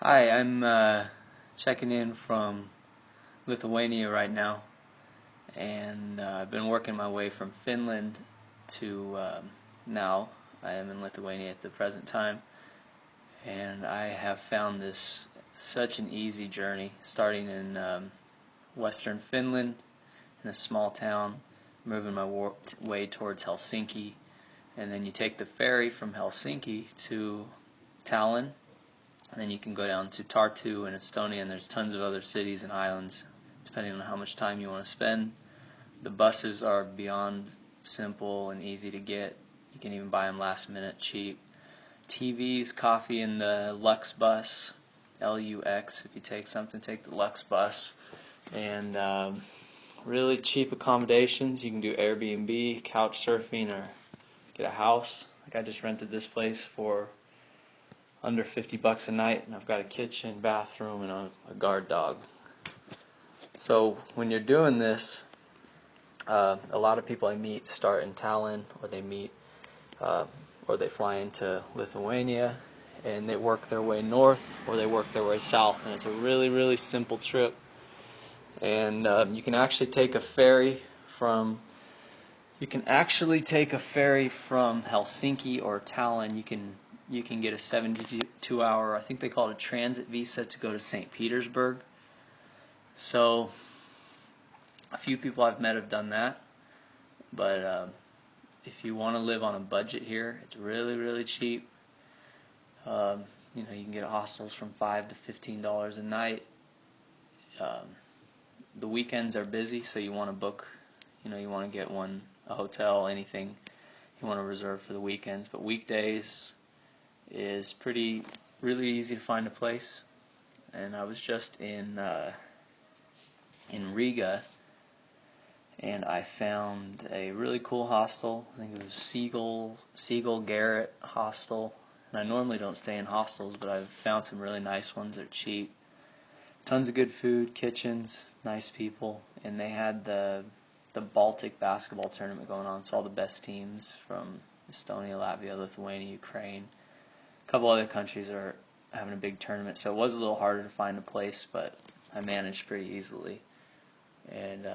Hi, I'm checking in from Lithuania right now, and I've been working my way from Finland to now. I am in Lithuania at the present time, and I have found this such an easy journey, starting in western Finland in a small town, moving my way towards Helsinki, and then you take the ferry from Helsinki to Tallinn. And then you can go down to Tartu in Estonia, and there's tons of other cities and islands, depending on how much time you want to spend. The buses are beyond simple and easy to get. You can even buy them last minute, cheap. TVs, coffee in the Lux bus, LUX. If you take something, take the Lux bus. And really cheap accommodations. You can do Airbnb, couch surfing, or get a house. Like I just rented this place for under $50 a night, and I've got a kitchen, bathroom, and a guard dog. So when you're doing this, a lot of people I meet start in Tallinn, or they fly into Lithuania, and they work their way north, or they work their way south, and it's a really, really simple trip. And you can actually take a ferry from Helsinki or Tallinn. You can get a 72-hour, I think they call it a transit visa, to go to St. Petersburg. So a few people I've met have done that. But if you want to live on a budget here, it's really, really cheap. You can get hostels from $5 to $15 a night. The weekends are busy, so you want to book, you want to get a hotel, anything you want to reserve for the weekends. But weekdays is really easy to find a place. And I was just in Riga, and I found a really cool hostel. I think it was Seagull Garrett Hostel. And I normally don't stay in hostels, but I've found some really nice ones. They're cheap. Tons of good food, kitchens, nice people, and they had the Baltic basketball tournament going on, so all the best teams from Estonia, Latvia, Lithuania, Ukraine, a couple other countries are having a big tournament, so it was a little harder to find a place, but I managed pretty easily. And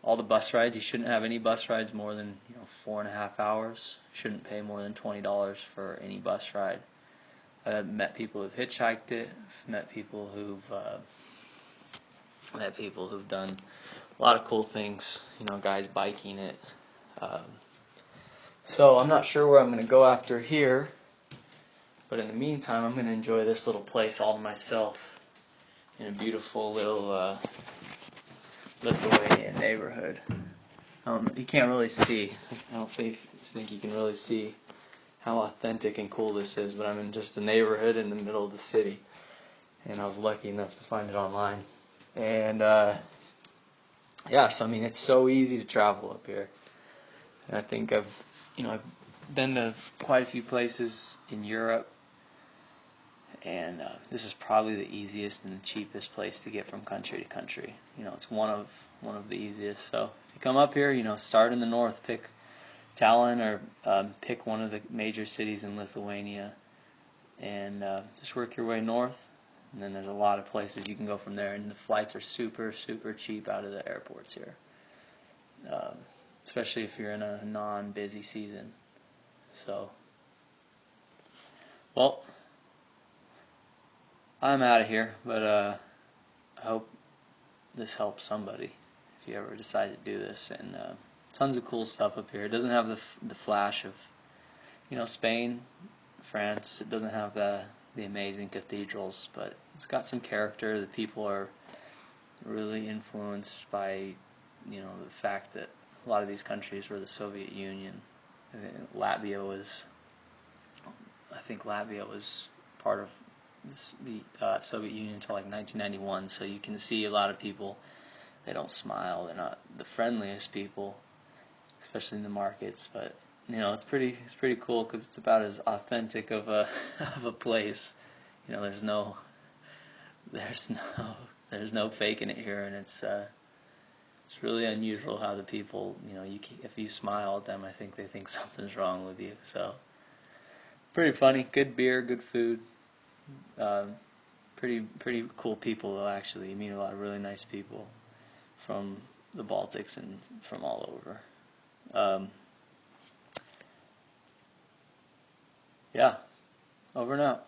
all the bus rides, you shouldn't have any bus rides more than 4.5 hours. You shouldn't pay more than $20 for any bus ride. I've met people who've hitchhiked it. I've met people who've done a lot of cool things. Guys biking it. So I'm not sure where I'm going to go after here, but in the meantime, I'm going to enjoy this little place all to myself in a beautiful little Lithuanian neighborhood. You can't really see. I don't think you can really see how authentic and cool this is, but I'm in just a neighborhood in the middle of the city, and I was lucky enough to find it online. And so it's so easy to travel up here. And I think I've been to quite a few places in Europe, and this is probably the easiest and the cheapest place to get from country to country. It's one of the easiest. So if you come up here, start in the north, pick Tallinn, or pick one of the major cities in Lithuania, and just work your way north. And then there's a lot of places you can go from there, and the flights are super, super cheap out of the airports here, especially if you're in a non-busy season. So, well, I'm out of here, but I hope this helps somebody if you ever decide to do this. And tons of cool stuff up here. It doesn't have the flash of Spain, France. It doesn't have the amazing cathedrals, but it's got some character. The people are really influenced by the fact that a lot of these countries were the Soviet Union. I think Latvia was part of the Soviet Union until like 1991. So you can see a lot of people. They don't smile. They're not the friendliest people, especially in the markets. But it's pretty cool because it's about as authentic of a place. There's no faking it here, and it's really unusual how the people, if you smile at them, I think they think something's wrong with you. So pretty funny. Good beer, good food. Pretty cool people though, actually. You meet a lot of really nice people from the Baltics and from all over. Yeah, over and out.